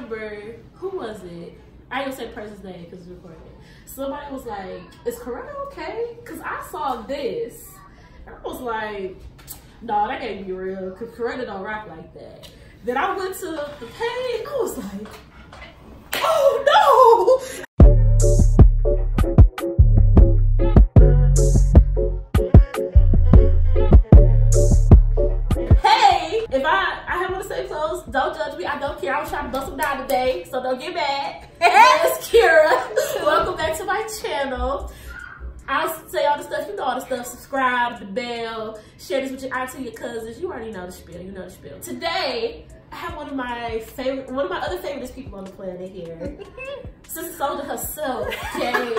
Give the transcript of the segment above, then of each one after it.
remember, who was it? I ain't gonna say the person's name because it's recorded. Somebody was like, is Coretta okay? Because I saw this. And I was like, no, that can't be real because Coretta don't rock like that. Then I went to the page. I was like, oh no! Don't judge me. I don't care. I was trying to bust them down today, so don't get mad. It's Kira. Welcome back to my channel. I'll say all the stuff. You know all the stuff. Subscribe, the bell, share this with your auntie, your cousins. You already know the spiel. You know the spiel. Today, I have one of my other favorite people on the planet here. Sister Soldier herself, okay?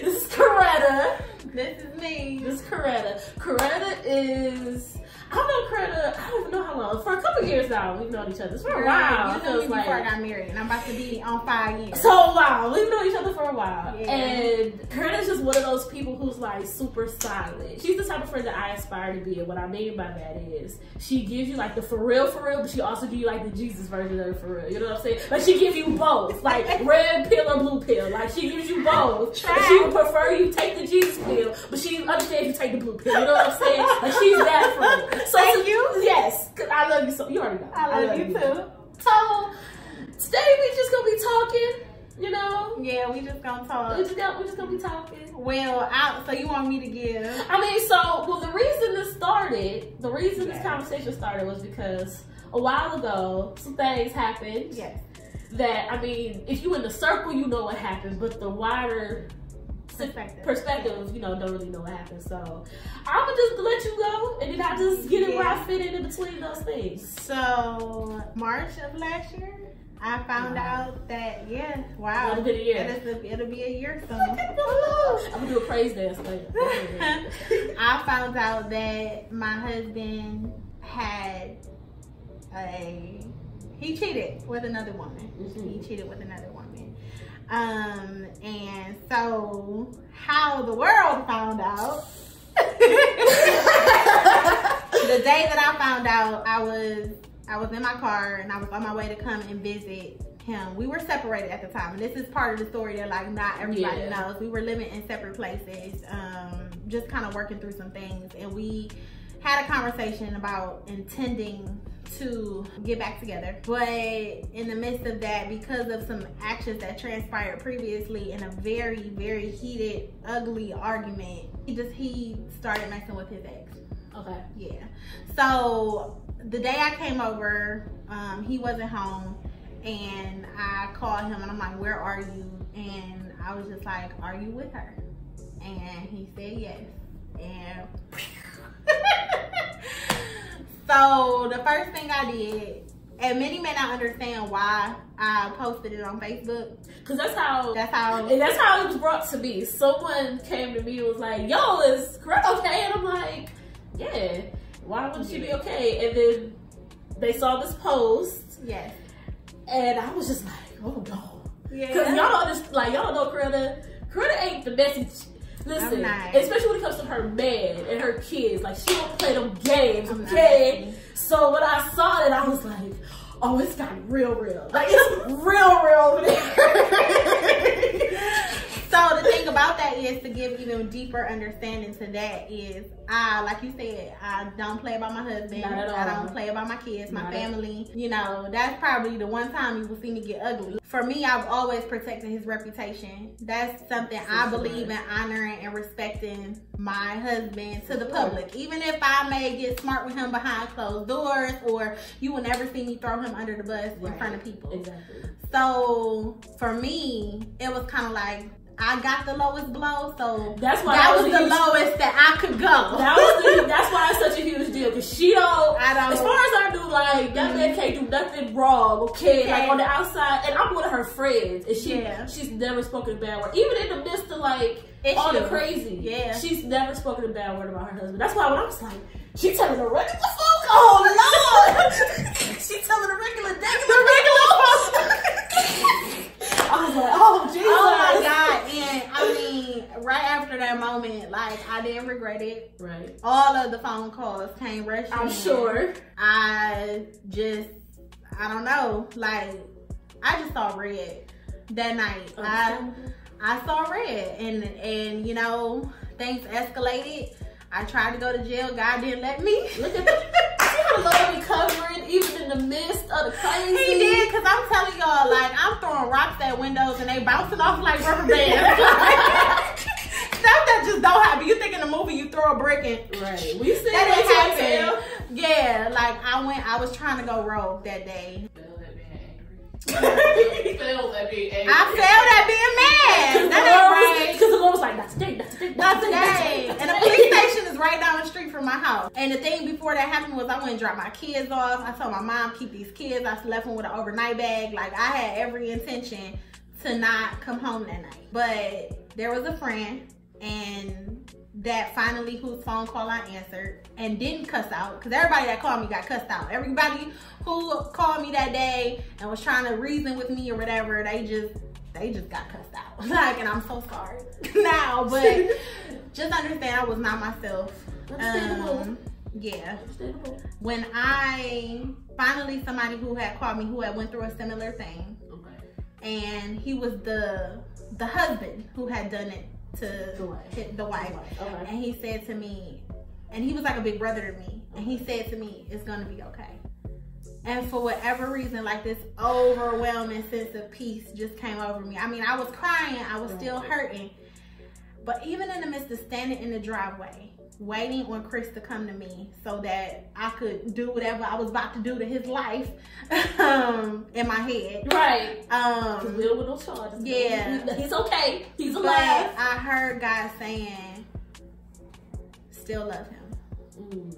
This is Coretta. This is me. This is Coretta. Coretta is. I don't know Coretta, I don't even know how long. For a couple of years now, we've known each other. It's for a while. You knew me before I got married, and I'm about to be on 5 years. So wow, we've known each other for a while. Yeah. And Coretta's just one of those people who's like super silent. She's the type of friend that I aspire to be, and what I mean by that is she gives you like the for real, but she also gives you like the Jesus version of it for real. You know what I'm saying? Like she gives you both, like red pill or blue pill. Like she gives you both. She would prefer you take the Jesus pill, but she understands you take the blue pill. You know what I'm saying? Like she's that friend. So thank you. Yes, cause I love you so. You already know. I love you too. So today we just gonna be talking. You know. Yeah, we just gonna talk. We just gonna be talking. Well, so you want me to give? I mean, the reason this conversation started was because a while ago some things happened. Yes. That I mean, if you in the circle, you know what happened, but the wider perspective, you know, don't really know what happened. So I'm gonna just let you go, and then I just get it where I fit in between those things. So March of last year, I found out that It'll be a year. It'll be a year soon. I'm gonna do a praise dance later. I found out that my husband he cheated with another woman. He cheated with another woman. And so how the world found out, the day that I found out, I was in my car and I was on my way to come and visit him. We were separated at the time, and this is part of the story that like not everybody knows. We were living in separate places, just kind of working through some things, and we had a conversation about intending to get back together. But in the midst of that, because of some actions that transpired previously in a very, very heated, ugly argument, he started messing with his ex. Okay. Yeah. So the day I came over, he wasn't home, and I called him and I'm like, where are you? And I was just like, are you with her? And he said yes. And so the first thing I did, and many may not understand why I posted it on Facebook, because that's how it was brought to me. Someone came to me and was like, yo, is Coretta okay? And I'm like, yeah, why wouldn't she be okay? And then they saw this post. Yes. And I was just like, oh no. Yeah. Because y'all know Coretta. Coretta ain't the message. Listen, especially when it comes to her man and her kids, like she don't play them games, okay? So when I saw it, I was like, oh, it's got real. Like it's real over there. So the thing about that is, to give even deeper understanding to that is, like you said, I don't play about my husband. Not at all. I don't play about my kids, my family. You know, that's probably the one time you will see me get ugly. For me, I've always protected his reputation. That's something I believe in, honoring and respecting my husband to the public. Even if I may get smart with him behind closed doors, or you will never see me throw him under the bus in front of people. Exactly. So for me, it was kind of like, I got the lowest blow, so that's why that was the lowest that I could go. That's why it's such a huge deal, because she don't. As far as I do, like that man can't do nothing wrong, okay? Like on the outside, and I'm one of her friends, and she's never spoken a bad word, even in the midst of like all the crazy. Yeah, she's never spoken a bad word about her husband. That's why when I was like, she telling the regular folk, oh Lord, she telling the regular I was like, oh Jesus. Oh my God. And I mean, right after that moment, like I didn't regret it. Right. All of the phone calls came rushing. I'm sure. I I don't know. Like, I just saw red that night. I saw red, and you know, things escalated. I tried to go to jail. God didn't let me. Look at that. See how the Lord be covering even in the midst of the crazy. He did, because I'm telling y'all, like, I'm throwing rocks at windows and they bouncing off like rubber bands. Stuff that just don't happen. You think in a movie you throw a brick and right. We see that didn't happen. Yeah, like I was trying to go rogue that day. I failed at being angry. I failed at being mad. That ain't right. Because the Lord was like, not today, not today, not today. And the police station is right down the street from my house. And the thing before that happened was I went and dropped my kids off. I told my mom, keep these kids. I left them with an overnight bag. Like, I had every intention to not come home that night. But there was a friend, and that finally, whose phone call I answered and didn't cuss out, because everybody that called me got cussed out. Everybody who called me that day and was trying to reason with me or whatever, they just got cussed out. Like, and I'm so sorry now, but just understand I was not myself. Understandable. Yeah. Understandable. When I finally, somebody who had called me who had went through a similar thing, and he was the husband who had done it to the wife. Okay. And he said to me, and he was like a big brother to me, and he said to me, it's gonna be okay. And for whatever reason, like, this overwhelming sense of peace just came over me. I mean, I was crying, I was still hurting, but even in the midst of standing in the driveway waiting on Chris to come to me so that I could do whatever I was about to do to his life in my head. Right. With no charges. Yeah. He's okay. He's alive. But I heard God saying, still love him.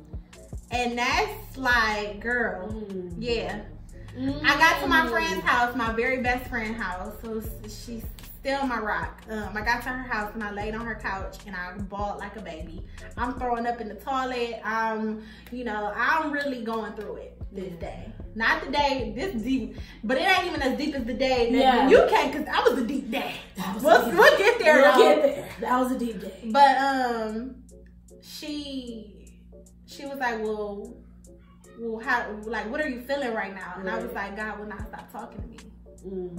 And that's like, girl, yeah. I got to my friend's house, my very best friend's house. So she's still my rock. I got to her house and I laid on her couch and I bawled like a baby. I'm throwing up in the toilet. You know, I'm really going through it this day. Not the day this deep, but it ain't even as deep as the day that you can, because that was a deep day. We'll get there. We'll get there. That was a deep day. But she was like, well, how, like, what are you feeling right now? And I was like, God will not stop talking to me.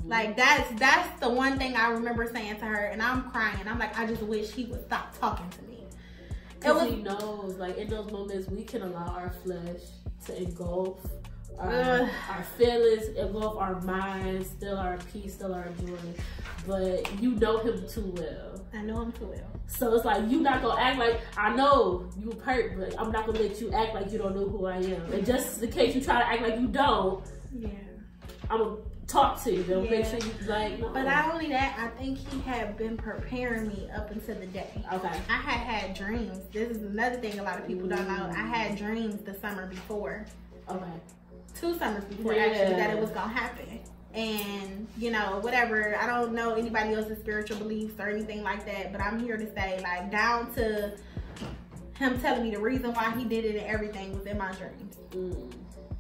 Like, that's the one thing I remember saying to her, and I'm crying. I'm like, I just wish he would stop talking to me. Because he knows, like, in those moments, we can allow our flesh to engulf our feelings, engulf our minds, still our peace, still our joy. But you know him too well. I know him too well. So it's like, you not gonna act like, I know you hurt, but I'm not gonna let you act like you don't know who I am. And just in case you try to act like you don't, I'm gonna talk to you, though. Make sure you like, no. But not only that, I think he had been preparing me up until the day. Okay. I had dreams. This is another thing a lot of people don't know. I had dreams the summer before. Okay. 2 summers before, actually, that it was gonna happen. And, you know, whatever, I don't know anybody else's spiritual beliefs or anything like that, but I'm here to say, like, down to him telling me the reason why he did it and everything was in my dreams.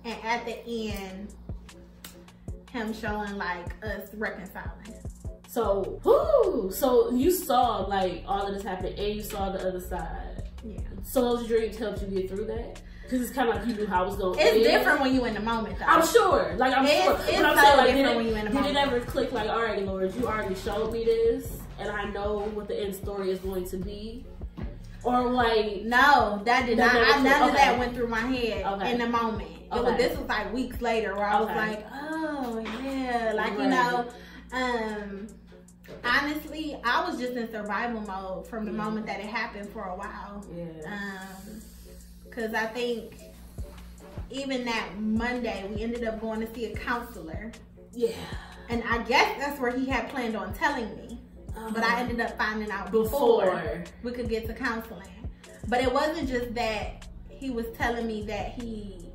And at the end, him showing, like, us reconciling. So, so you saw, like, all of this happen and you saw the other side. Yeah. So those dreams helped you get through that? Because it's kind of like you knew how it was going to end. It's different when you in the moment, though. I'm sure. Like, I'm sure. It's but I'm so saying, like, different when you in the moment. Did it ever click, like, all right, Lord, you already showed me this, and I know what the end story is going to be? Or, like... No, that did not. None of that went through my head in the moment. This was, like, weeks later where I was like, oh, yeah. Like, you know, honestly, I was just in survival mode from the moment that it happened for a while. Because I think even that Monday, we ended up going to see a counselor. And I guess that's where he had planned on telling me. But I ended up finding out before we could get to counseling. But it wasn't just that he was telling me that he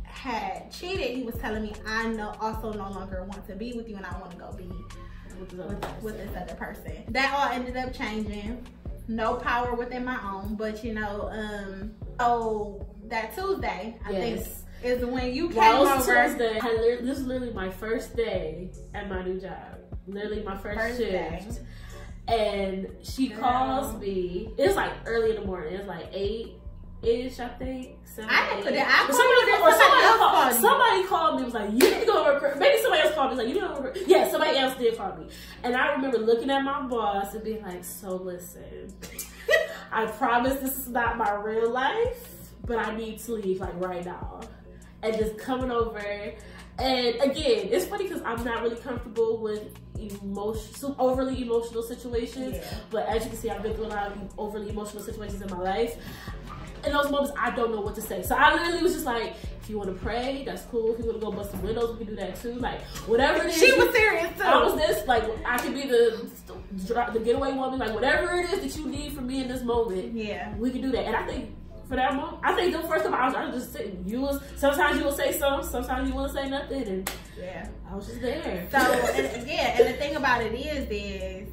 had cheated. He was telling me, I also no longer want to be with you and I want to go be with this other person. That all ended up changing. No power within my own, but you know, so that Tuesday, I think, is when you came over. Tuesday. This is literally my first day at my new job. Literally my first shift. And she calls me. It's like early in the morning. It's like 8 7-ish, I think. Somebody called me and was like, you need to go to work. Maybe somebody else called me and was like, you need to go to work. Yeah, somebody else did call me. And I remember looking at my boss and being like, so listen, I promise this is not my real life, but I need to leave like right now. And just coming over. And again, it's funny because I'm not really comfortable with overly emotional situations. Yeah. But as you can see, I've been through a lot of overly emotional situations in my life. In those moments, I don't know what to say. So I literally was just like, if you want to pray, that's cool. If you want to go bust some windows, we can do that too. Like, whatever it is. She was serious too. I was this, like, I could be the getaway woman. Like, whatever it is that you need from me in this moment, yeah, we can do that. And I think for that moment, I think the first time I was just sitting. Sometimes you will say something, sometimes you won't say nothing. And yeah, I was just there. So, and the thing about it is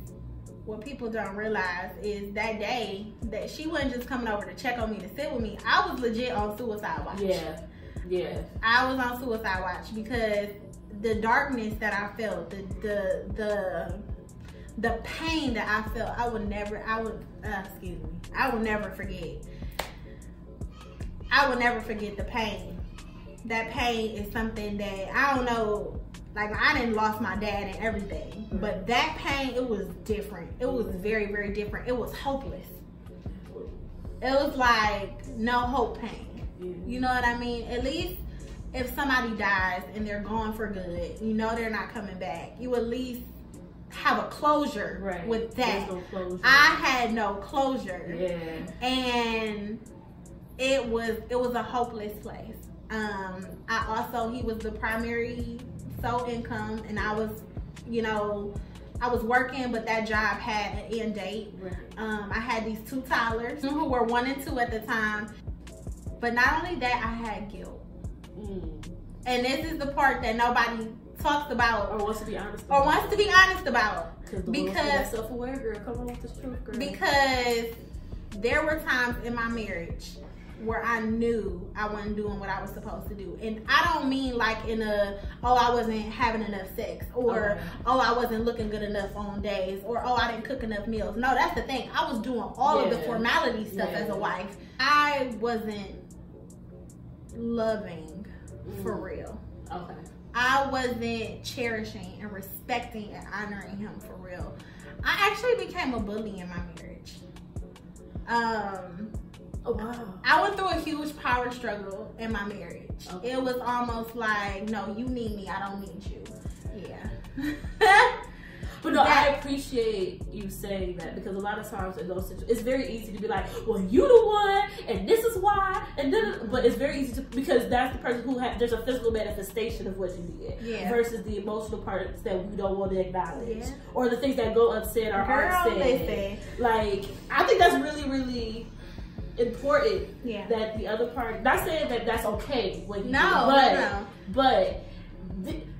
what people don't realize is that day that she wasn't just coming over to check on me to sit with me. I was legit on suicide watch. Yeah. I was on suicide watch because the darkness that I felt, the pain that I felt, I would never forget. I will never forget the pain. That pain is something that I don't know. Like, I didn't lost my dad and everything, but that pain, it was different. It was very, very different. It was hopeless. It was like no hope pain. You know what I mean? At least if somebody dies and they're gone for good, you know they're not coming back. You at least have a closure with that. No closure. I had no closure. Yeah. And it was a hopeless place. He was the primary sole income, and I was working, but that job had an end date. I had these two toddlers who were 1 and 2 at the time, but not only that, I had guilt. And this is the part that nobody talks about or wants to be honest about. Because self-aware girl, come on with this truth, girl. Because there were times in my marriage where I knew I wasn't doing what I was supposed to do. And I don't mean like in I wasn't having enough sex, or I wasn't looking good enough on days, or I didn't cook enough meals. No, that's the thing. I was doing all of the formality stuff as a wife. I wasn't loving for real. Okay. I wasn't cherishing and respecting and honoring him for real. I actually became a bully in my marriage. Oh, wow. I went through a huge power struggle in my marriage. Okay. It was almost like, no, you need me, I don't need you. Yeah. But no, I appreciate you saying that, because a lot of times in those situations, it's very easy to be like, well, you the one, and this is why, and then, but it's very easy to, because that's the person who there's a physical manifestation of what you did, versus the emotional parts that we don't want to acknowledge, or the things that go unsaid or aren't said. Like, I think that's really, really important that the other part, not saying that that's okay, but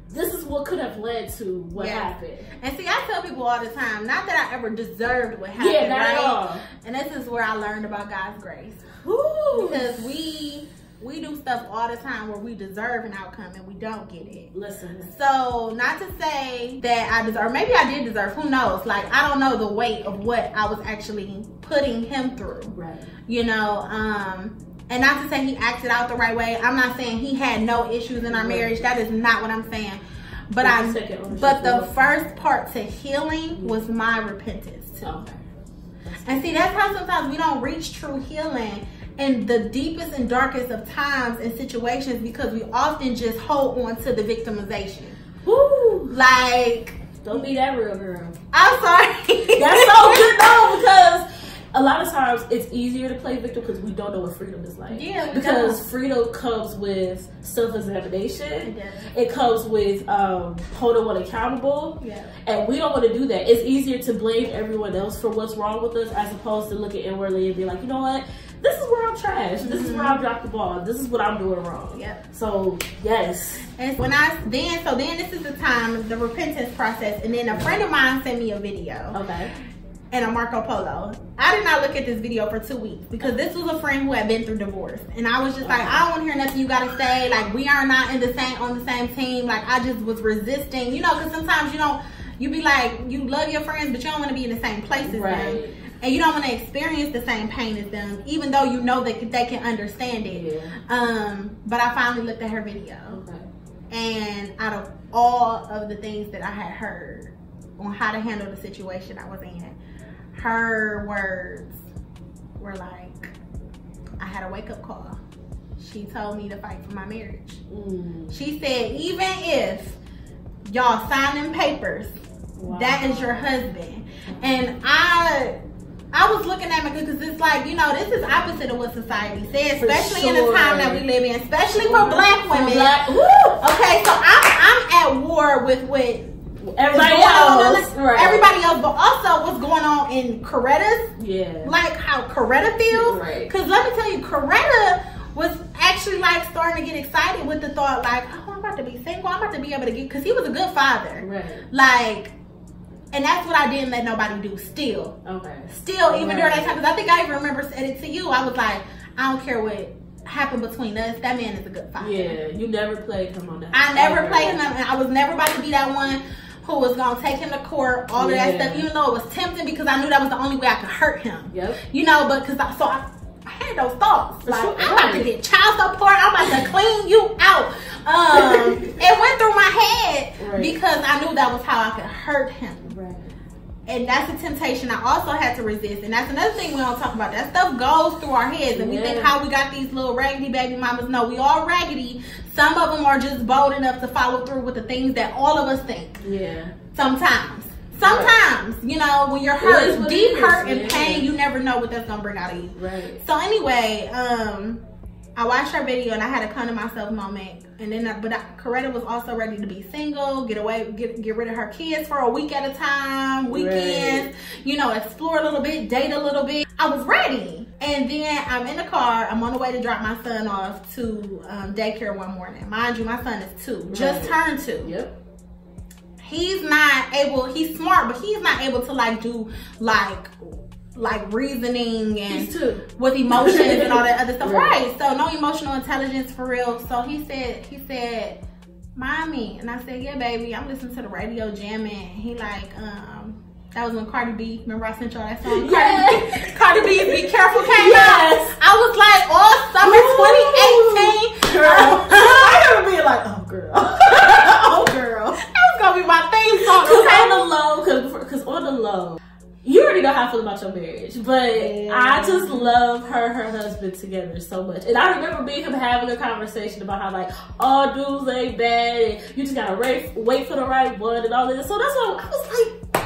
this is what could have led to what happened. And see, I tell people all the time, not that I ever deserved what happened, not at all. And this is where I learned about God's grace. Woo. Because we do stuff all the time where we deserve an outcome and we don't get it. Listen. So, not to say that I deserve, maybe I did deserve, who knows? Like, I don't know the weight of what I was actually putting him through. Right. You know, and not to say he acted out the right way. I'm not saying he had no issues in our marriage. That is not what I'm saying. But the first part to healing was my repentance too. Okay. And see, that's how sometimes we don't reach true healing in the deepest and darkest of times and situations, because we often just hold on to the victimization. Woo! Like, don't be that real girl. I'm sorry. That's so good though, because a lot of times it's easier to play victim because we don't know what freedom is like. Yeah, because freedom comes with self-examination. It comes with holding one accountable. Yeah. And we don't want to do that. It's easier to blame everyone else for what's wrong with us, as opposed to looking inwardly and be like, you know what? This is where I'm trash. This is where I dropped the ball. This is what I'm doing wrong. Yep. So yes. And then this is the time, the repentance process, and then a friend of mine sent me a video. Okay. And a Marco Polo. I did not look at this video for 2 weeks, because this was a friend who had been through divorce, and I was just like, I don't want to hear nothing you gotta say. Like, we are not on the same team. Like, I just was resisting, you know, because sometimes you be like, you love your friends, but you don't want to be in the same place as them. and you don't want to experience the same pain as them, even though you know that they can understand it. Yeah. But I finally looked at her video. Okay. And out of all of the things that I had heard on how to handle the situation I was in, her words were like, I had a wake-up call. She told me to fight for my marriage. She said, even if y'all sign them papers, that is your husband. And I was looking at me because it's like, you know, this is opposite of what society says, especially in the time that we live in, especially for black women. Okay, so I'm at war with everybody else. Everybody else, but also what's going on in Coretta's, like how Coretta feels. Because let me tell you, Coretta was actually like starting to get excited with the thought like, oh, I'm about to be single, I'm about to be able to get, because he was a good father. Like, and that's what I didn't let nobody do still. Still, even during that time, because I think I even remember said it to you, I was like, I don't care what happened between us, that man is a good father. Yeah, you never played him on that. I never played him, and I was never about to be that one who was gonna take him to court, all of that stuff, even though it was tempting because I knew that was the only way I could hurt him. You know, but because I had those thoughts. Like, I'm about to get child support, I'm about to clean you out. It went through my head because I knew that was how I could hurt him. And that's a temptation I also had to resist. And that's another thing we don't talk about. That stuff goes through our heads. And we think how we got these little raggedy baby mamas. No, we all raggedy. Some of them are just bold enough to follow through with the things that all of us think. Sometimes, you know, when you're hurt, deep hurt and pain, you never know what that's gonna bring out of you. So anyway, I watched her video and I had a come to myself moment. And then, Coretta was also ready to be single, get rid of her kids for a week at a time, weekends, you know, explore a little bit, date a little bit. I was ready. And then I'm in the car, I'm on the way to drop my son off to daycare one morning. Mind you, my son is 2, just turned 2. He's not able, he's smart, but he's not able to like do like reasoning and with emotions and all that other stuff. So no emotional intelligence for real. So he said, Mommy, and I said, yeah, baby, I'm listening to the radio jamming. He like, that was when Cardi B, remember I sent y'all that song? Cardi B, Be Careful came out. I was like, all summer 2018. Girl. I remember being like, oh girl. Oh girl. That was gonna be my theme song. Cause on the low, you already know how I feel about your marriage, but I just love her husband together so much. And I remember me and him having a conversation about how like all dudes ain't bad and you just gotta wait for the right one and all this. So that's why I was like,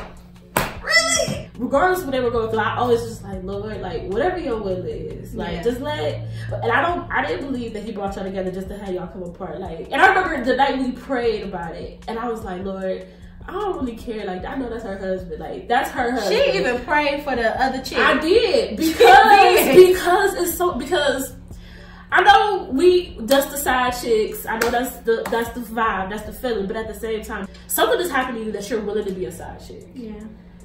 really? Regardless of what they were going through, I always just like, Lord, like whatever your will is, like just let. And I didn't believe that he brought y'all together just to have y'all come apart. Like, and I remember the night we prayed about it, and I was like, Lord, I don't really care. Like, I know that's her husband. Like, that's her husband. She even prayed for the other chick. I did because it's so, because I know we just the side chicks. I know that's the vibe, that's the feeling. But at the same time, something is happening to you that you're willing to be a side chick.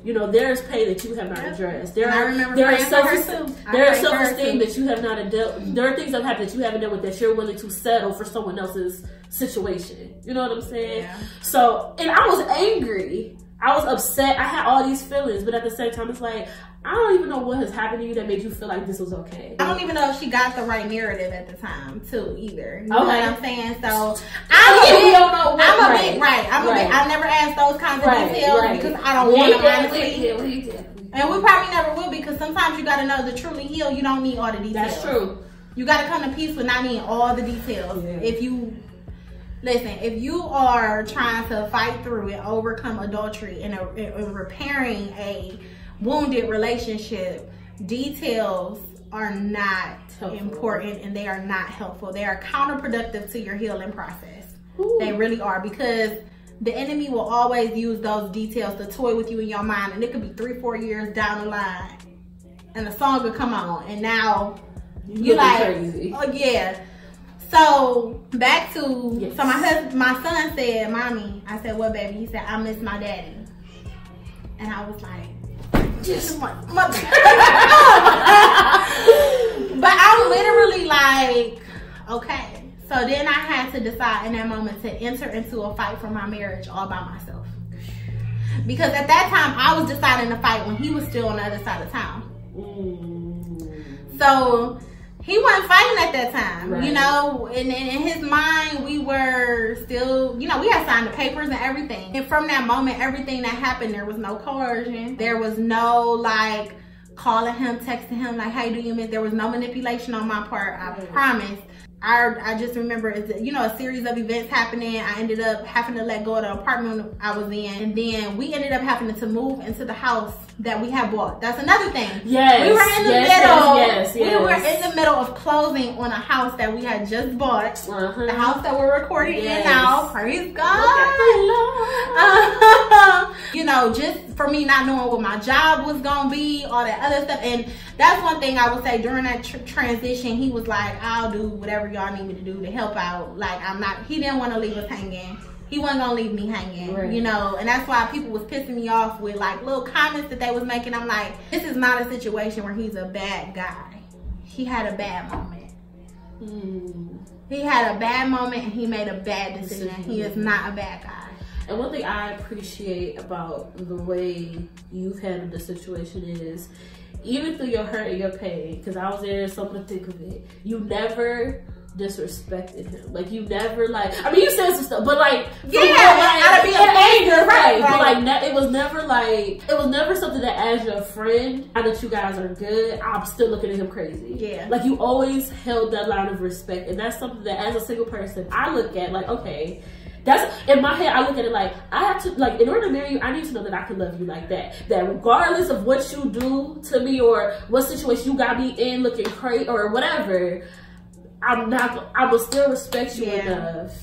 You know, there's pain that you have not addressed. There is self-esteem that you have not dealt. There are things that happen that you haven't dealt with that you're willing to settle for someone else's situation. You know what I'm saying? So, and I was angry. I was upset. I had all these feelings, but at the same time, it's like, I don't even know what has happened to you that made you feel like this was okay. I don't even know if she got the right narrative at the time, too, either. You know what I'm saying? So, I never asked those kinds of details because I don't want to, honestly. And we probably never will, because sometimes you got to know to truly heal, you don't need all the details. That's true. You got to come to peace with not needing all the details. If you... Listen, if you are trying to fight through and overcome adultery and repairing a wounded relationship, details are not important and they are not helpful. They are counterproductive to your healing process. They really are, because the enemy will always use those details to toy with you in your mind, and it could be 3-4 years down the line and the song will come on and now you're like, crazy. Oh yeah. So back to so my son said, Mommy, I said, what, baby? He said, I miss my daddy. And I was like, just my mother. But I'm literally like, okay. So then I had to decide in that moment to enter into a fight for my marriage all by myself. Because at that time, I was deciding to fight when he was still on the other side of town. So he wasn't fighting at that time, right. You know, and in his mind, we were still, you know, we had signed the papers and everything. And from that moment, everything that happened, there was no coercion. There was no, like, calling him, texting him, like, hey, do you miss? There was no manipulation on my part, I promise. I just remember, you know, a series of events happening. I ended up having to let go of the apartment I was in. And then we ended up having to move into the house that we had bought. That's another thing. Yes. We were in the middle. We were in the middle of closing on a house that we had just bought. The house that we're recording in now. Praise God. You know, just for me not knowing what my job was going to be, all that other stuff. And that's one thing I would say during that transition. He was like, I'll do whatever y'all need me to do to help out. Like, he didn't want to leave us hanging. He wasn't gonna leave me hanging, right. You know, and that's why people was pissing me off with like little comments that they was making. I'm like, this is not a situation where he's a bad guy. He had a bad moment. He had a bad moment and he made a bad decision. He is not a bad guy. And one thing I appreciate about the way you've handled the situation is, even through your hurt and your pain, because I was there, so to think of it, you never disrespected him. Like, you never, like, I mean, you said some stuff, but like, out of being anger, right? But like, it was never like, it was never something that as your friend, now that you guys are good, I'm still looking at him crazy. Yeah. Like, you always held that line of respect, and that's something that as a single person, I look at like, okay, that's, in my head, I look at it like, I have to, like, in order to marry you, I need to know that I can love you like that. That regardless of what you do to me or what situation you got me in looking crazy or whatever, I will still respect you enough.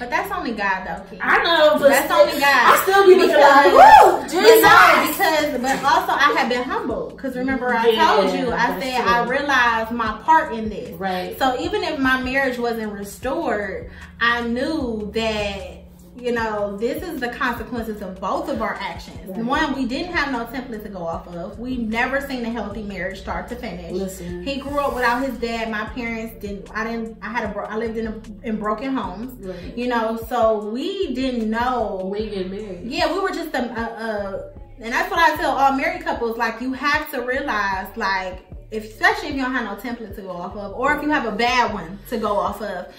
But that's only God, though, Keith. I know, but that's only God. I still be looking like, woo, Jesus. But also I have been humbled. Because remember, I told you, I said, I realized my part in this. Right. So even if my marriage wasn't restored, I knew that, you know, this is the consequences of both of our actions. Right. One, we didn't have no template to go off of. We never seen a healthy marriage start to finish. Listen. He grew up without his dad. My parents didn't. I lived in broken homes. Right. You know, so we didn't know. We get married. Yeah, we were just and that's what I tell all married couples. Like, you have to realize, like, especially if you don't have no template to go off of, or if you have a bad one to go off of,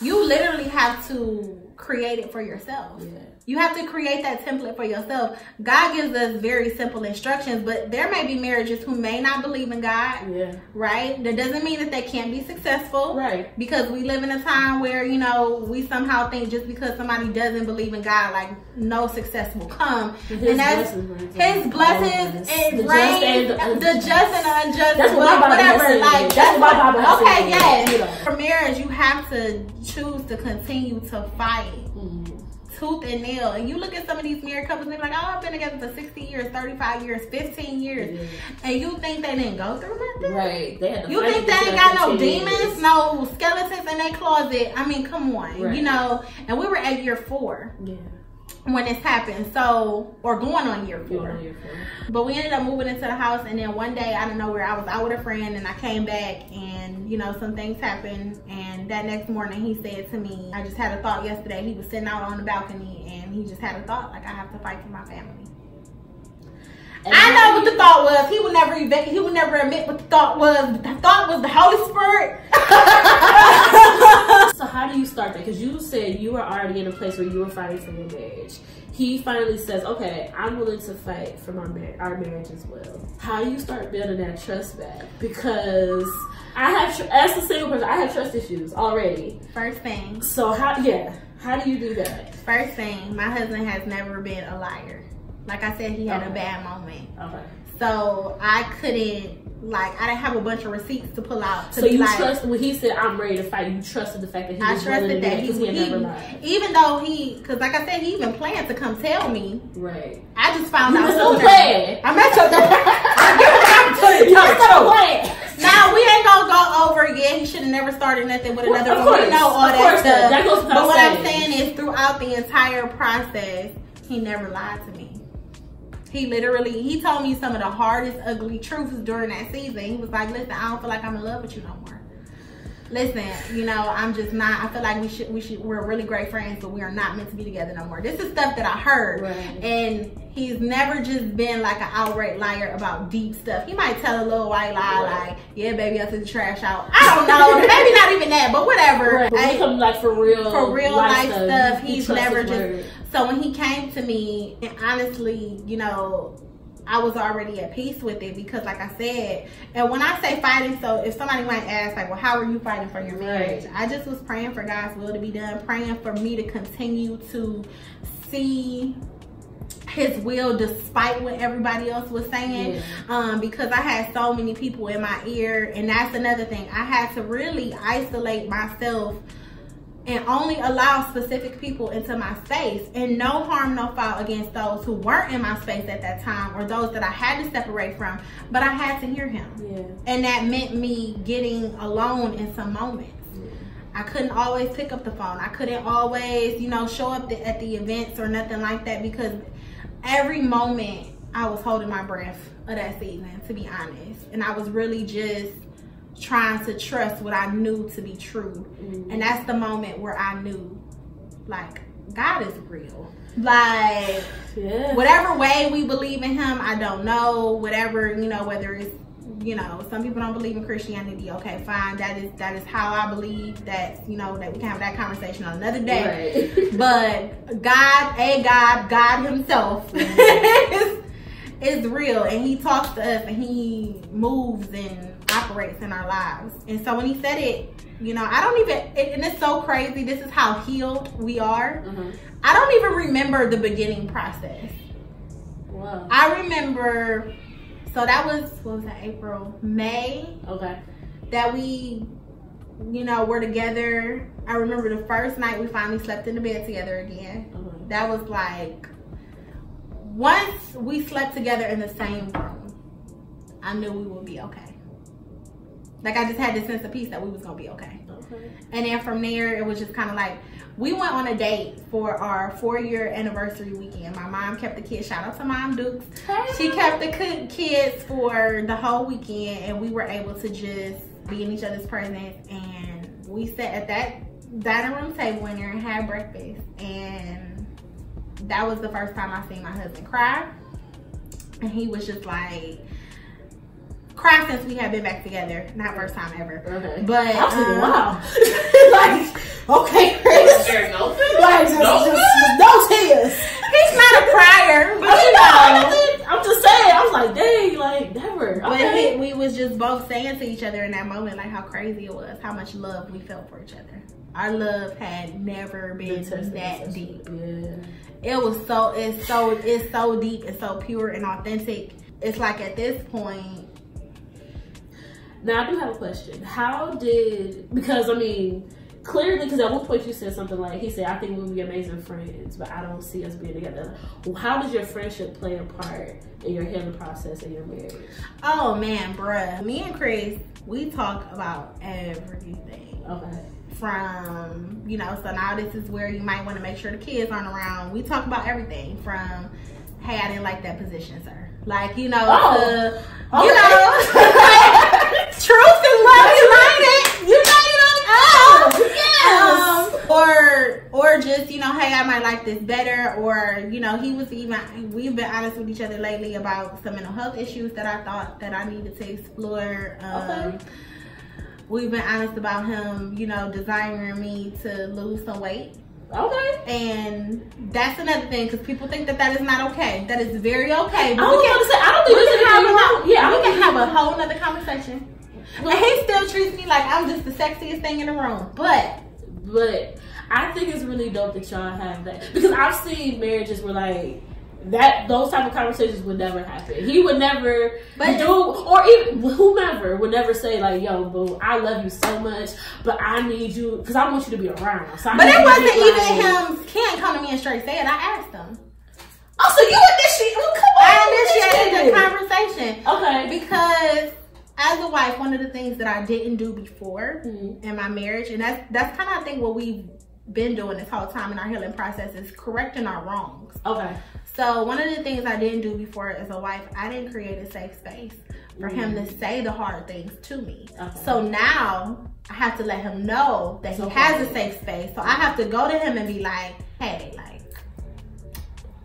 you literally have to create it for yourself. Yeah. You have to create that template for yourself. God gives us very simple instructions, but there may be marriages who may not believe in God. Yeah. Right? That doesn't mean that they can't be successful. Right. Because we live in a time where, you know, we somehow think just because somebody doesn't believe in God, like, no success will come. And that's his blessings and rain, the just and the unjust. That's whatever. Like, that's what my Bible says. Okay, yes. For marriage, you have to choose to continue to fight. Tooth and nail. And you look at some of these married couples and they're like, oh, I've been together for 60 years, 35 years, 15 years. And you think they didn't go through nothing? Right. You think they ain't got no demons, no skeletons in their closet? I mean, come on. Right. You know, and we were at year 4. Yeah. When this happened, so, or going on year 4. But we ended up moving into the house, and then one day, out of nowhere, I was out with a friend, and I came back, and, you know, some things happened, and that next morning, he said to me, I just had a thought yesterday. He was sitting out on the balcony, and he just had a thought, like, I have to fight for my family. And I know what the thought was. He would never admit what the thought was, but the thought was the Holy Spirit. So how do you start that? Because you said you were already in a place where you were fighting for your marriage. He finally says, okay, I'm willing to fight for our marriage as well. How do you start building that trust back? Because I have, as a single person, I have trust issues already. First thing. So how do you do that? First thing, my husband has never been a liar. Like I said, he had a bad moment. Okay. So I couldn't, like, I didn't have a bunch of receipts to pull out. So you trust, when he said, I'm ready to fight, you trusted the fact that he was willing to do that because he never lied. Even though because like I said, he even planned to come tell me. Right. I just found out sooner. I'm not sure. Now, we ain't gonna go over again. He should have never started nothing with another woman. We know all that stuff. But what I'm saying is, throughout the entire process, he never lied to me. He told me some of the hardest, ugly truths during that season. He was like, listen, I don't feel like I'm in love with you no more. listen, you know, I'm just not, I feel like we're really great friends, but we are not meant to be together no more. This is stuff that I heard. Right. And he's never just been like an outright liar about deep stuff. He might tell a little white lie, like, yeah, baby, I took the trash out. I don't know. Maybe not even that, but whatever. Right. But come like for real life stuff, he's never just, so when he came to me, and honestly, you know, I was already at peace with it because, like I said, and when I say fighting, so if somebody might ask, like, well, how are you fighting for your marriage? Right. I just was praying for God's will to be done, praying for me to continue to see his will despite what everybody else was saying. Because I had so many people in my ear, and that's another thing. I had to really isolate myself and only allow specific people into my space, and no harm, no foul against those who weren't in my space at that time, or those that I had to separate from, but I had to hear him. And that meant me getting alone in some moments. I couldn't always pick up the phone. I couldn't always, you know, show up at the events or nothing like that, because every moment I was holding my breath of that season, to be honest. And I was really just trying to trust what I knew to be true. And that's the moment where I knew, like, God is real. Like, whatever way we believe in him, I don't know. Whatever, you know, whether it's, you know, some people don't believe in Christianity. Okay, fine. That is how I believe. That, you know, that we can have that conversation on another day. Right. But God himself is real, and he talks to us, and he moves and operates in our lives. And so when he said it, you know, I don't even, and it's so crazy, this is how healed we are. I don't even remember the beginning process. Wow. I remember, so that was, what was that, May? Okay. That we, you know, were together. I remember the first night we finally slept in the bed together again. That was like, once we slept together in the same room, I knew we would be okay. Like, I just had this sense of peace that we was gonna be okay. And then from there, it was just kind of like, we went on a date for our 4-year anniversary weekend. My mom kept the kids. Shout out to Mom Dukes. She kept the kids for the whole weekend, and we were able to just be in each other's presence. And we sat at that dining room table in there and had breakfast. And that was the first time I seen my husband cry. And he was just like, cry since we had been back together. Not first time ever. But I was thinking, wow. Like, okay, Chris. Like, just no tears. He's not a crier, but you know. I'm just saying, I was like, dang, like, never. Okay. But we was just both saying to each other in that moment, like, how crazy it was, how much love we felt for each other. Our love had never been that deep. It was it's so deep and so pure and authentic. It's like, at this point. Now, I do have a question. How did, because I mean, clearly, because at one point you said something like, he said, I think we'll be amazing friends, but I don't see us being together. How does your friendship play a part in your healing process and your marriage? Oh man, bruh. Me and Chris, we talk about everything. Okay. From, you know, so now this is where you might want to make sure the kids aren't around. We talk about everything from, hey, I didn't like that position, sir. Like, you know, you know, truth and love united. Or just, you know, hey, I might like this better. Or, you know, we've been honest with each other lately about some mental health issues that I thought that I needed to explore. We've been honest about him, you know, desiring me to lose some weight. Okay. And that's another thing, because people think that is not okay. That is very okay. But we can have a whole nother conversation. And he still treats me like I'm just the sexiest thing in the room. But I think it's really dope that y'all have that, because I've seen marriages where like those type of conversations would never happen. He would never or even whomever would never say like, yo, boo, I love you so much, but I need you, because I want you to be around. So but it wasn't even him. He ain't come to me and straight say it. I asked him. Oh, so you initiated the conversation. Okay. Because as a wife, one of the things that I didn't do before in my marriage, and that's kind of, I think, what we've been doing this whole time in our healing process, is correcting our wrongs. Okay. So one of the things I didn't do before as a wife, I didn't create a safe space for him to say the hard things to me. So now I have to let him know that he has a safe space. So I have to go to him and be like, hey, like,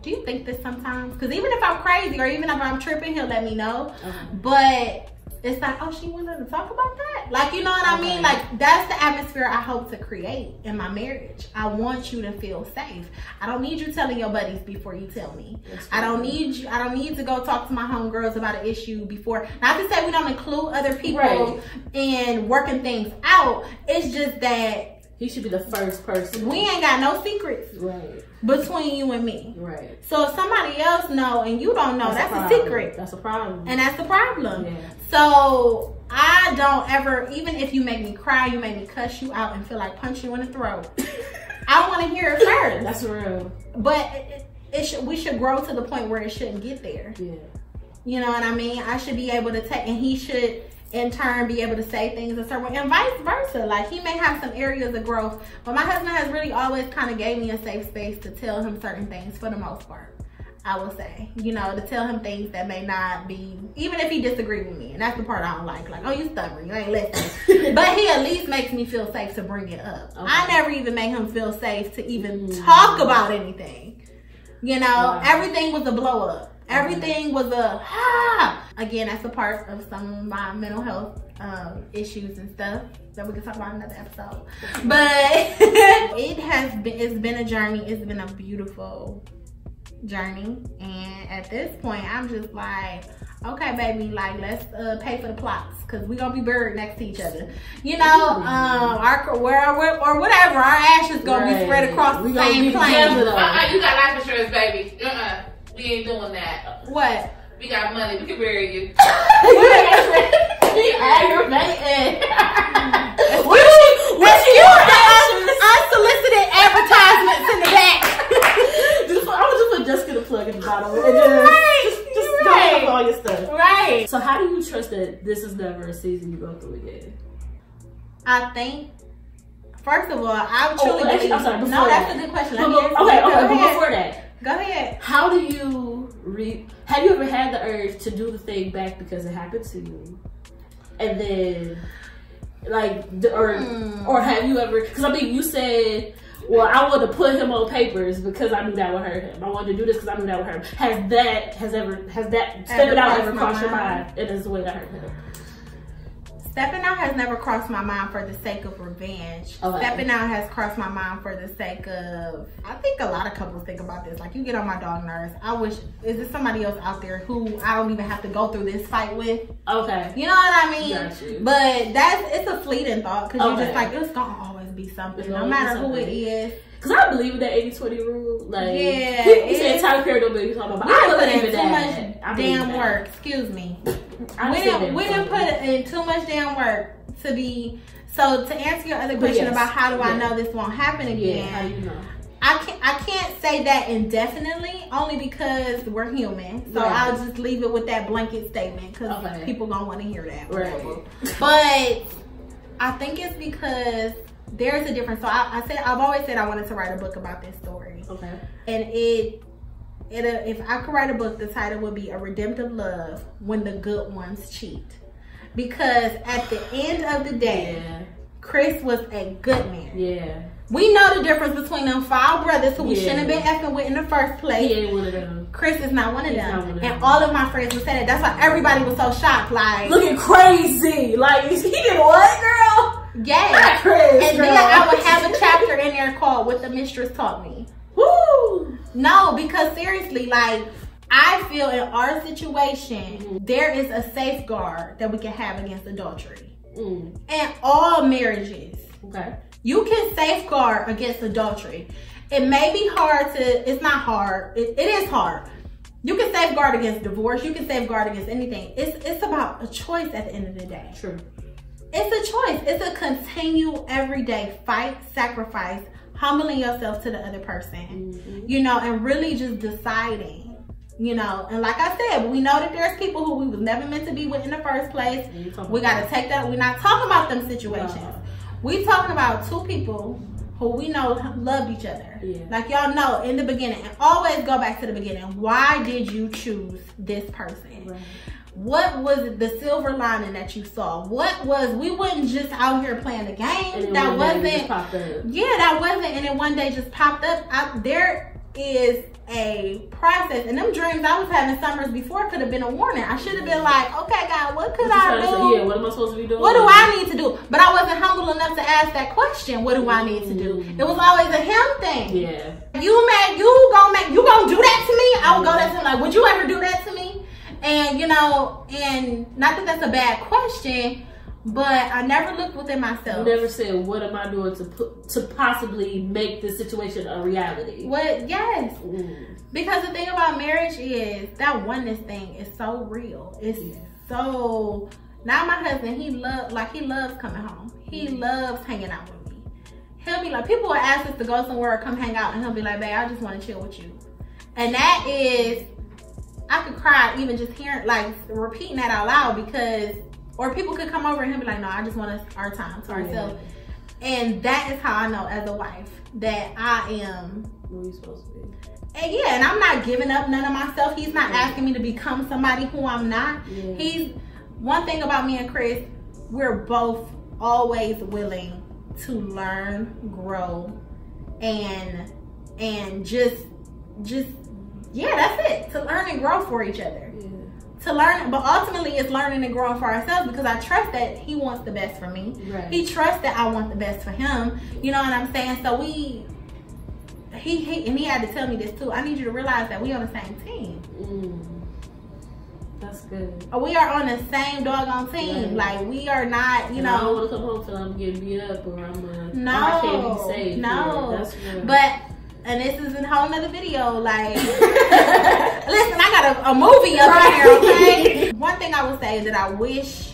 do you think this sometimes? Because even if I'm crazy or even if I'm tripping, he'll let me know. But it's like, oh, she wanted to talk about that? Like, you know what I mean? Like, that's the atmosphere I hope to create in my marriage. I want you to feel safe. I don't need you telling your buddies before you tell me. I don't need to go talk to my homegirls about an issue before. Not to say we don't include other people in working things out. It's just that he should be the first person. We ain't got no secrets between you and me. So if somebody else know and you don't know, that's a secret. That's a problem. And that's the problem. So I don't ever, even if you make me cry, you make me cuss you out and feel like punch you in the throat, I want to hear it first. That's real. But we should grow to the point where it shouldn't get there. You know what I mean? I should be able to take, and he should in turn be able to say things a certain way, and vice versa. Like, he may have some areas of growth, but my husband has really always kind of gave me a safe space to tell him certain things for the most part, I will say. You know, to tell him things that may not be, even if he disagreed with me, and that's the part I don't like. Like, oh, you stubborn, you ain't listening. But he at least makes me feel safe to bring it up. I never even made him feel safe to even talk about anything. You know, everything was a blow up. Everything was again, that's a part of some of my mental health issues and stuff that we can talk about in another episode. But it's been a journey. It's been a beautiful journey. And at this point, I'm just like, okay, baby, like, let's pay for the plots, because we're gonna be buried next to each other. You know, or whatever, our ashes gonna be spread across the same plane. You got life insurance, baby. We ain't doing that. What? We got money. We can bury you. Aggravating. Unsolicited advertisements in the back. I was just gonna plug in the bottom and just go all your stuff. So how do you trust that this is never a season you go through again? I think, first of all, I truly believe. I'm sorry. That's a good question. But before that. Go ahead. How do you have you ever had the urge to do the thing back because it happened to you, and then like, or have you ever? Because I mean, you said, well, I wanted to put him on papers because I knew that would hurt him. I wanted to do this because I knew that would hurt him. Has that stepping out ever crossed your mind? And it's the way that hurt him. Stepping out has never crossed my mind for the sake of revenge. Stepping out has crossed my mind for the sake of, I think a lot of couples think about this. Like, you get on my dog nerves. I wish, is there somebody else out there who I don't even have to go through this fight with? You know what I mean? But it's a fleeting thought, because you're just like, it's gonna always be something, no matter who it is. Because I believe in that 80-20 rule. Like, people say time period don't make you talk about, but I believe in that. Too much damn work. Excuse me. We didn't put in too much damn work to be. So to answer your other question about how do I know this won't happen again? How do you know? I can't say that indefinitely, only because we're human. So I'll just leave it with that blanket statement, because people gonna want to hear that. But I think it's because there's a difference. So I've always said I wanted to write a book about this story. And if I could write a book, the title would be A Redemptive Love When the Good Ones Cheat. Because at the end of the day, Chris was a good man. We know the difference between them foul brothers who we shouldn't have been effing with in the first place. He ain't one of them. Chris is not one of them. And all of my friends would say that. That's why everybody was so shocked. Like, looking crazy. Like, he did what, girl? Yeah. Chris, and then I would have a chapter in there called What the Mistress Taught Me. Woo! No, because seriously, like, I feel in our situation, there is a safeguard that we can have against adultery. In all marriages. You can safeguard against adultery. It may be hard to, it's not hard. It is hard. You can safeguard against divorce. You can safeguard against anything. It's about a choice at the end of the day. It's a choice. It's a continual everyday fight, sacrifice, humbling yourself to the other person, you know, and really just deciding, you know. And like I said, we know that there's people who we was never meant to be with in the first place. We got to take that. We're not talking about them situations. We talking about two people who we know loved each other. Like, y'all know in the beginning, and always go back to the beginning. Why did you choose this person? What was the silver lining that you saw? What was, we wasn't just out here playing the game. That wasn't, yeah, that wasn't, and then one day just popped up. There is a process, and them dreams I was having summers before could have been a warning. I should have been like, okay, God, what could I do? Yeah, what am I supposed to be doing? What do I need to do? But I wasn't humble enough to ask that question. What do I need to do? It was always a him thing. Yeah. You gonna do that to me? I would go to him like, would you ever do that to me? And you know, and not that that's a bad question, but I never looked within myself. You never said, what am I doing to possibly make this situation a reality? What? Yes. Because the thing about marriage is that oneness thing is so real. It's so, now my husband, he loves coming home. He loves hanging out with me. He'll be like, people will ask us to go somewhere or come hang out, and he'll be like, babe, I just want to chill with you. And that is, I could cry even just hearing, like, repeating that out loud, because, or people could come over and he'll be like, no, I just want our time to ourselves. And that is how I know as a wife that I am who you supposed to be. And yeah, and I'm not giving up none of myself. He's not asking me to become somebody who I'm not. He's, one thing about me and Chris, we're both always willing to learn, grow, and just yeah, that's it. To learn and grow for each other. To learn, but ultimately it's learning and growing for ourselves, because I trust that he wants the best for me. He trusts that I want the best for him. You know what I'm saying? So he had to tell me this too. I need you to realize that we on the same team. That's good. We are on the same doggone team. Like, we are not, you know. I don't want to come home till I'm getting beat up, or I can't be saved. No. Yeah, that's real. But, and this is a whole nother video, like, listen, I got a movie up here, okay? One thing I would say that I wish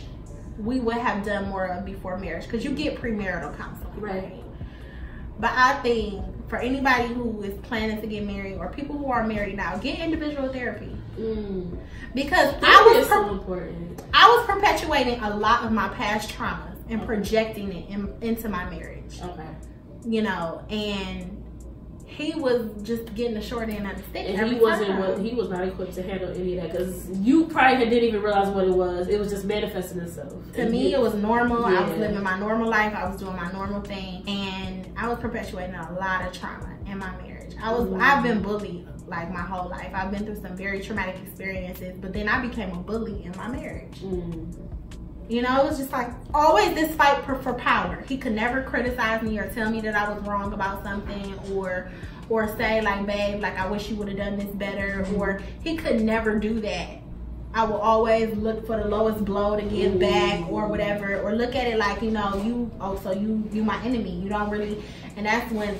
we would have done more of before marriage, because you get premarital counseling, right? But I think for anybody who is planning to get married, or people who are married now, get individual therapy. Because I was perpetuating a lot of my past traumas and projecting it into my marriage. You know, and he was just getting the short end of the stick. And he was not equipped to handle any of that, because you probably didn't even realize what it was. It was just manifesting itself. To me, it was normal. I was living my normal life. I was doing my normal thing, and I was perpetuating a lot of trauma in my marriage. I've been bullied like my whole life. I've been through some very traumatic experiences, but then I became a bully in my marriage. You know, it was just like always this fight for power. He could never criticize me or tell me that I was wrong about something, or say like, babe, like, I wish you would have done this better, or he could never do that. I will always look for the lowest blow to give back, or whatever, or look at it like, you know, you my enemy. You don't really, and that's when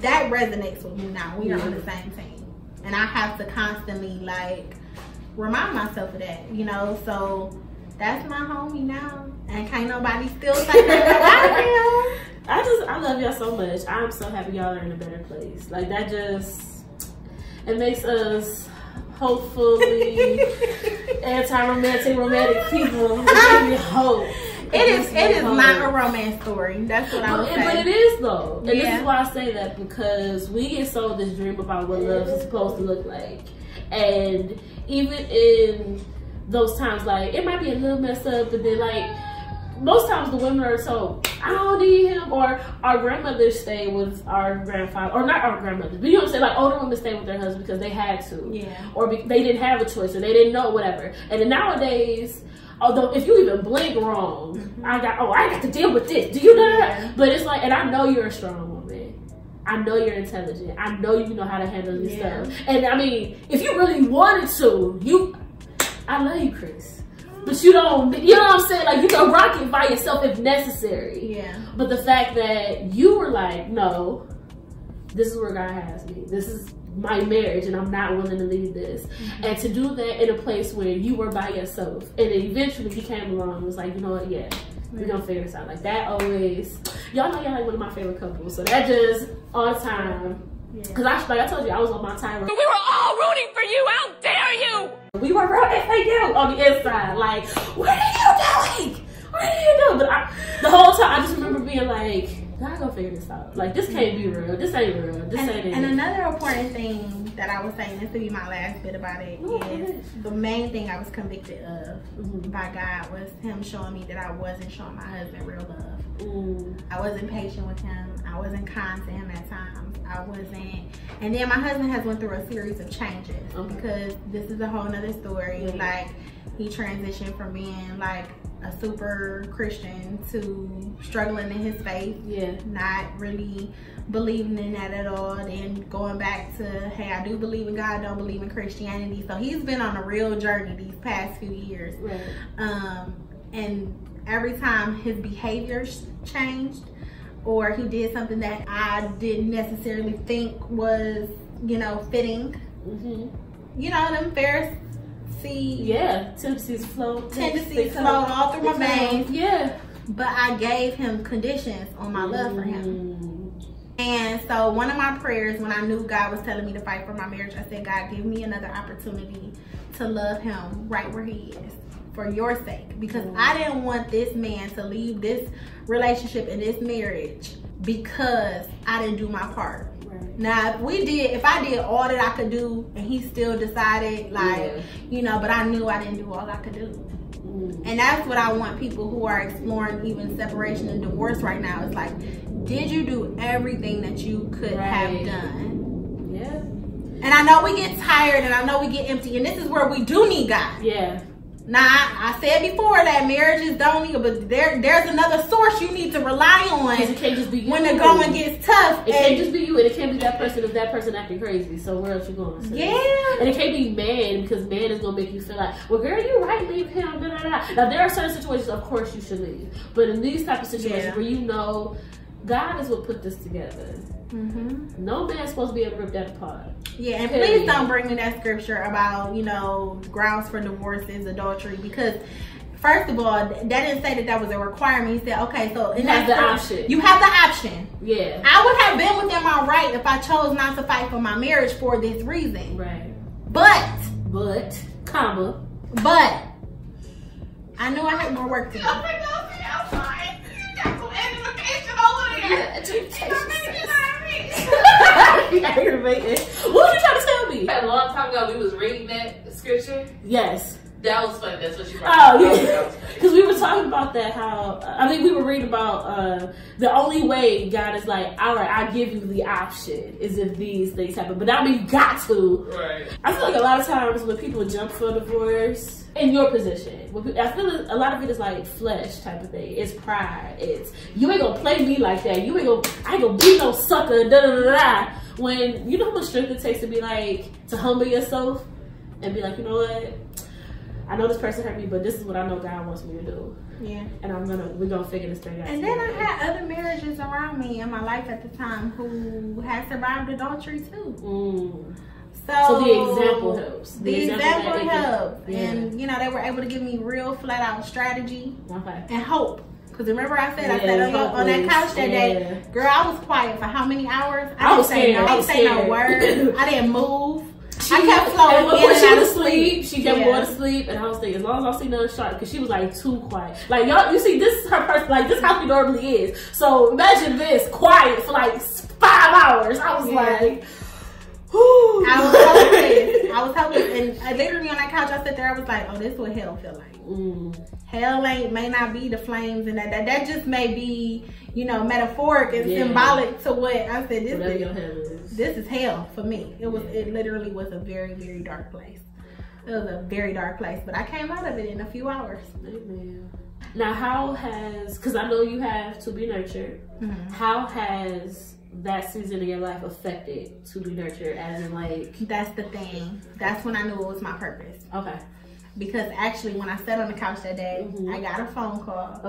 that resonates with me now. We are on the same team, and I have to constantly like remind myself of that, you know. So that's my homie now, and can't nobody still say that about him. I love y'all so much. I'm so happy y'all are in a better place. Like, that just, it makes us hopefully anti-romantic, romantic people. It gives me hope. It is not a romance story. That's what I would say. But it is though. And this is why I say that, because we get sold this dream about what love is supposed to look like. And even in those times, like, it might be a little messed up, but then like most times the women are so, I don't need him, or our grandmothers stay with our grandfather, or not our grandmothers, but you know what I'm saying, like older women stay with their husbands because they had to, or they didn't have a choice, or they didn't know, whatever. And then nowadays, although if you even blink wrong, I got to deal with this. Do you know that? But it's like, and I know you're a strong woman. I know you're intelligent. I know you know how to handle your stuff. And I mean, if you really wanted to, I love you, Chris. But you don't, you know what I'm saying? Like, you can rock it by yourself if necessary. But the fact that you were like, no, this is where God has me. This is my marriage, and I'm not willing to leave this. And to do that in a place where you were by yourself, and then eventually he came along and was like, you know what, we're gonna figure this out. Like, that always, y'all know y'all like one of my favorite couples. So that just, all the time. Because like I told you, I was on my time. We were all rooting for you. How dare you? We were rooting for you on the inside. Like, what are you doing? What are you doing? But the whole time, I just remember being like, God, gonna figure this out. Like, this can't be real. This ain't real. This ain't it. And another important thing that I was saying, this to be my last bit about it, is the main thing I was convicted of by God was him showing me that I wasn't showing my husband real love. I wasn't patient with him. I wasn't kind to him at times. I wasn't. And then my husband has went through a series of changes because this is a whole nother story. Like, he transitioned from being like a super Christian to struggling in his faith, not really believing in that at all, then going back to, hey, I do believe in God, don't believe in Christianity. So he's been on a real journey these past few years. And every time his behaviors changed or he did something that I didn't necessarily think was, you know, fitting, you know, them Pharisees, tendencies flowed all through my veins. But I gave him conditions on my love for him. And so one of my prayers when I knew God was telling me to fight for my marriage, I said, God, give me another opportunity to love him right where he is for your sake. Because I didn't want this man to leave this relationship and this marriage because I didn't do my part. Now, if I did all that I could do and he still decided, like, you know, but I knew I didn't do all I could do. And that's what I want people who are exploring even separation and divorce right now. It's like, did you do everything that you could have done? And I know we get tired and I know we get empty, and this is where we do need God. Now, I said before that marriages don't need, but there's another source you need to rely on. It can't just be you. When the going gets tough. It can't just be you, and it can't be that person if that person acting crazy. So where else you going? So. And it can't be man, because man is going to make you feel like, well, girl, you right, leave him, da, da, da. Now, there are certain situations, of course, you should leave. But in these type of situations where you know God is what put this together. No man's supposed to be able to rip that apart. And please don't bring me that scripture about, you know, grounds for divorce is adultery, because first of all, that didn't say that was a requirement. He said, okay, so you have the option. You have the option. I would have been within my right if I chose not to fight for my marriage for this reason. But I knew I had more work to do. I'm sorry. You got some education over there. What were you trying to tell me? A long time ago, we was reading that scripture. That was funny. That's what you brought. Because we were talking about that, how, I mean, we were reading about the only way God is like, all right, I give you the option is if these things happen. But that means you got to. I feel like a lot of times when people jump for divorce, in your position, I feel like a lot of it is like flesh type of thing. It's pride. It's, you ain't gonna play me like that. I ain't gonna be no sucker, da da da da. When, you know how much strength it takes to be like, to humble yourself and be like, you know what? I know this person hurt me, but this is what I know God wants me to do. And we're gonna figure this thing out. And then I had other marriages around me in my life at the time who had survived adultery too. So the example helps. The example helps. And, you know, they were able to give me real flat out strategy and hope. Because remember I said on that couch that day, girl, I was quiet for how many hours? I didn't say no word. I didn't move. I kept flowing in and out of sleep. She kept going to sleep, and I was thinking, as long as I see another shot, because she was like too quiet. Like, y'all, you see, this is her person. Like, this is how she normally is. So imagine this, quiet for like 5 hours. I was like, I was hopeless. And literally on that couch, I sat there, I was like, oh, this is what hell feel like. Hell may not be the flames, and that just may be, you know, metaphoric and symbolic to what I said. This is hell for me. It literally was a very, very dark place. It was a very dark place, but I came out of it in a few hours. Amen. Now, how has, because I know you have To Be Nurtured, how has that season of your life affected To Be Nurtured, as in like? That's the thing. That's when I knew it was my purpose. Because actually, when I sat on the couch that day, I got a phone call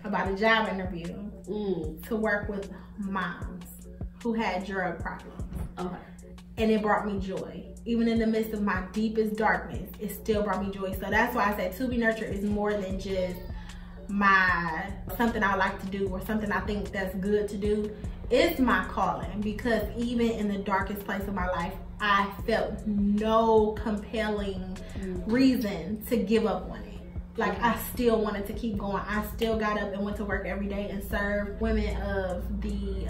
about a job interview to work with moms who had drug problems. And it brought me joy. Even in the midst of my deepest darkness, it still brought me joy. So that's why I said To Be Nurtured is more than just something I like to do or something I think that's good to do. It's my calling, because even in the darkest place of my life, I felt no compelling reason to give up on it. Like, I still wanted to keep going. I still got up and went to work every day and served women of the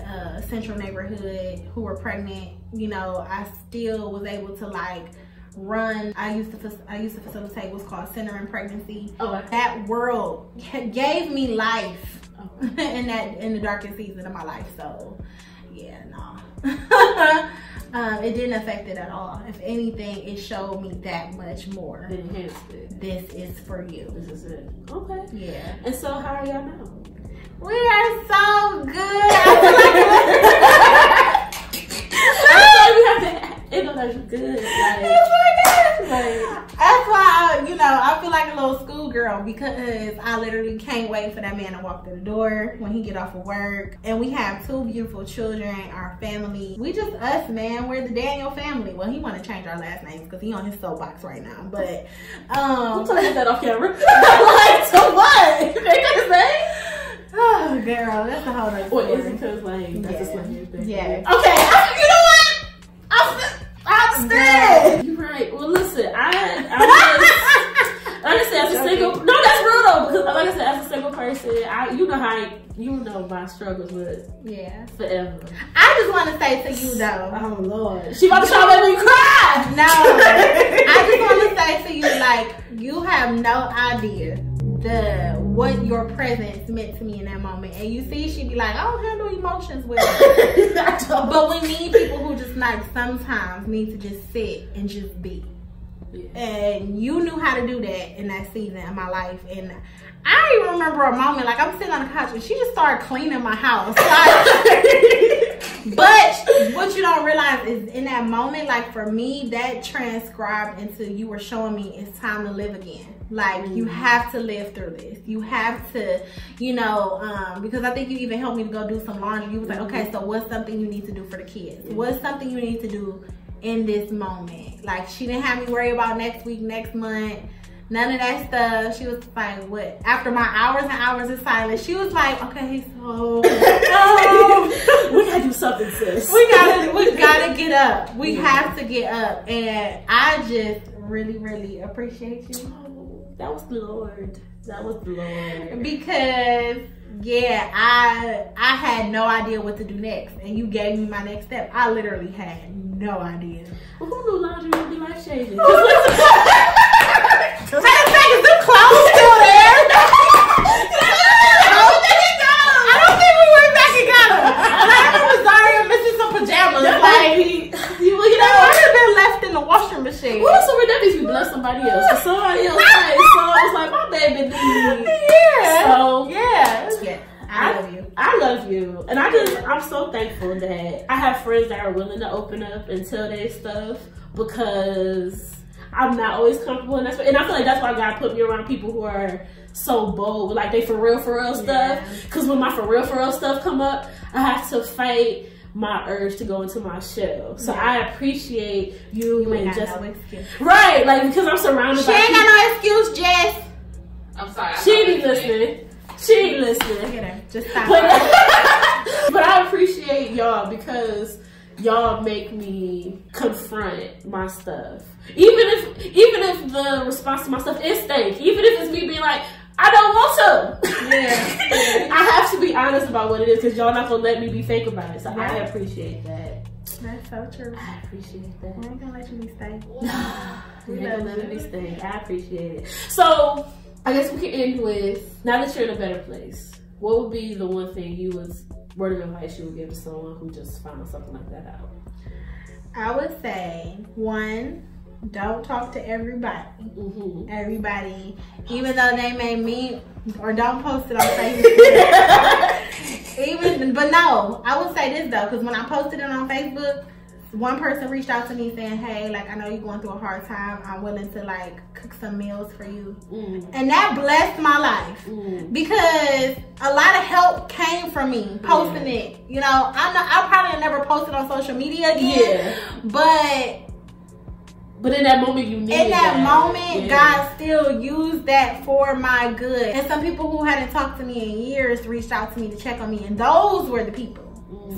central neighborhood who were pregnant. You know, I still was able to like run. I used to facilitate what's called Center in Pregnancy. That world gave me life in the darkest season of my life. So yeah, no. It didn't affect it at all. If anything, it showed me that much more. It enhanced it. This is for you. This is it. Okay. Yeah. And so how are y'all now? We are so good. That's good. That's why I feel like a little schoolgirl, because I literally can't wait for that man to walk through the door when he get off of work. And we have 2 beautiful children, our family. We just us, man. We're the Daniel family. Well, he want to change our last names because he on his soapbox right now. But I'm talking about that off camera. Like, so what? They can say. Oh, girl, that's a whole other story. What is it? Because like that's a slang thing. Yeah. Okay. You know what? I'm scared. You're right. Well, listen, honestly, as a single, no, that's real though, because like I said, as a single person, you know my struggles with forever. I just want to say to you though. Oh Lord, she about to try to make me cry. No, I just want to say to you, like, you have no idea what your presence meant to me in that moment. And you see, she be like, I don't handle emotions with her. But we need people who just like sometimes need to just sit and just be. Yeah. And you knew how to do that in that season of my life. And I even remember a moment, like, I'm sitting on the couch and she just started cleaning my house. But what you don't realize is in that moment, like for me, that transcribed into you were showing me it's time to live again. Like, you have to live through this. You have to, because I think you even helped me to go do some laundry. You was like, okay, so what's something you need to do for the kids? What's something you need to do in this moment? Like, she didn't have me worry about next week, next month, none of that stuff. She was like, what? After my hours and hours of silence, she was like, okay, so we gotta do something, sis. We gotta get up. We have to get up. And I just really, really appreciate you. That was the Lord. That was the Lord. Because I had no idea what to do next, and you gave me my next step. I literally had no idea. Well, who knew laundry would be life changing? Matter of fact, is the clothes still there? I don't think we went back and got them. And I remember Zaria missing some pajamas. I have been left in the washing machine. Well, so Redemptive, we bless somebody else. So somebody else, right? So I was like, my baby needs. Yeah. So yeah. I love you. I love you. And I'm so thankful that I have friends that are willing to open up and tell their stuff, because I'm not always comfortable in that space. And I feel like that's why God put me around people who are so bold, like they for real stuff. Because when my for real stuff come up, I have to fight my urge to go into my shell. So I appreciate you and just no excuse. Right, like, because I'm surrounded by people. She ain't got no excuse, Jess. I'm sorry. She ain't listening. She ain't listening. Look at her. Just stop. But I appreciate y'all, because y'all make me confront my stuff. Even if the response to my stuff is stank. Even if it's me being like, I don't want to. Yeah. I have to be honest about what it is, because y'all not gonna let me be fake about it. So I appreciate that. That's so true. I appreciate that. We ain't gonna let you be stank. We ain't gonna let me be stank. I appreciate it. So I guess we can end with, now that you're in a better place, what would be the one thing word of advice you would give to someone who just found something like that out? I would say, 1, don't talk to everybody. Everybody, even though they may mean, or don't post it on Facebook. But no, I would say this though, because when I posted it on Facebook, one person reached out to me saying, hey, like, I know you're going through a hard time. I'm willing to like cook some meals for you. And that blessed my life, because a lot of help came from me posting it. I probably never posted on social media again. But in that moment, God still used that for my good. And some people who hadn't talked to me in years reached out to me to check on me, and those were the people.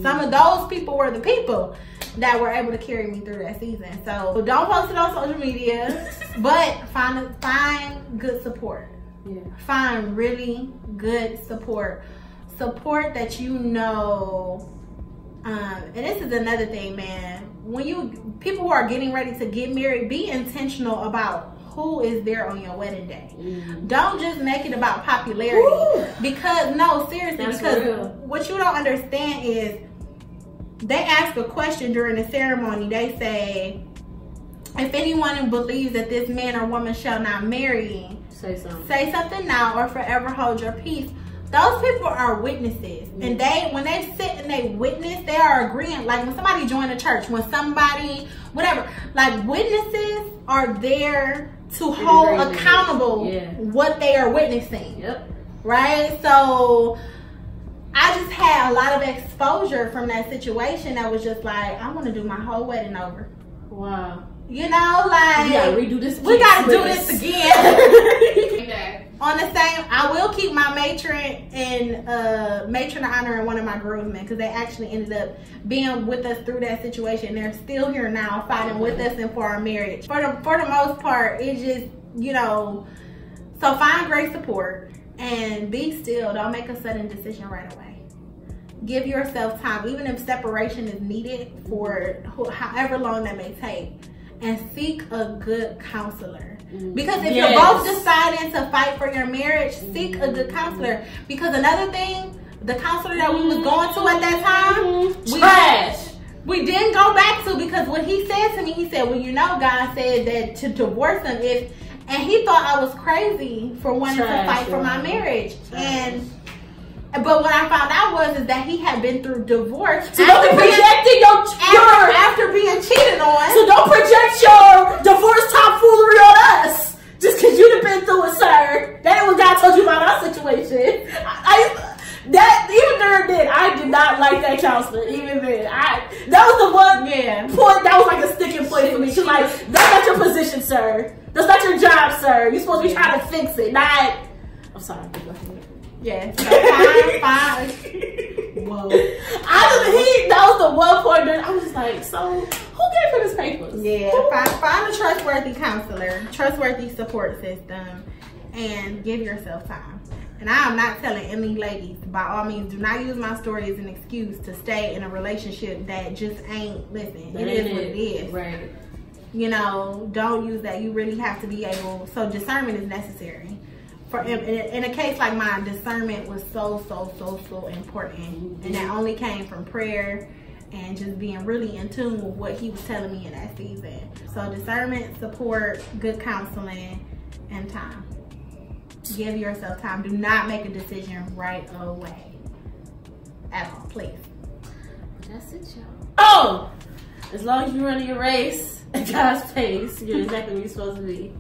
Some of those people were the people that were able to carry me through that season. So don't post it on social media, but find good support. Find really good support. Support that you know. And this is another thing, man. When people who are getting ready to get married, be intentional about who is there on your wedding day. Don't just make it about popularity. Because no, seriously, because what you don't understand is they ask a question during the ceremony. They say, if anyone believes that this man or woman shall not marry, say something now or forever hold your peace. Those people are witnesses, and when they sit and they witness, they are agreeing. Like when somebody joined a church, when somebody, whatever, like witnesses are there to hold accountable what they are witnessing. Right? So I just had a lot of exposure from that situation that was just like, I want to do my whole wedding over. Wow. You know, like we gotta redo this. We gotta do this again. On the same, I will keep my matron and matron of honor and one of my groomsmen, because they actually ended up being with us through that situation. They're still here now, fighting with us and for our marriage. For the most part, it's just, you know, so find great support and be still. Don't make a sudden decision right away. Give yourself time, even if separation is needed for however long that may take, and seek a good counselor. Because if you're both deciding to fight for your marriage, seek a good counselor. Because another thing, the counselor that we was going to at that time, we didn't go back to, because what he said to me, he said, well, you know, God said that to divorce him is, and he thought I was crazy for wanting to fight for my marriage. But what I found out is that he had been through divorce. So don't be projecting after being cheated on. So don't project your divorce tomfoolery on us. Just because you've been through it, sir. That ain't what God told you about our situation. Even during then, I did not like that counselor. Even then, that was the one point that was like a sticking point for me. She's like, that's not your position, sir. That's not your job, sir. You're supposed to be trying to fix it, not. I'm sorry. Go ahead. Yeah, so fine. Whoa. That was the one point that I was just like, so who gave him his papers? Yeah, find a trustworthy counselor, trustworthy support system, and give yourself time. And I am not telling any ladies, by all means, do not use my story as an excuse to stay in a relationship that just ain't, listen, it is what it is. Right. You know, don't use that. You really have to be able, so discernment is necessary. For in a case like mine, discernment was so important, and that only came from prayer and just being really in tune with what he was telling me in that season. So discernment, support, good counseling, and time. Give yourself time. Do not make a decision right away at all, please. That's it, y'all. Oh, as long as you're running your race at God's pace, you're exactly where you're supposed to be.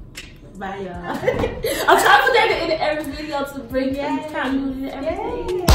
Bye, y'all. I'm trying to put that in every video to bring continuity to everything.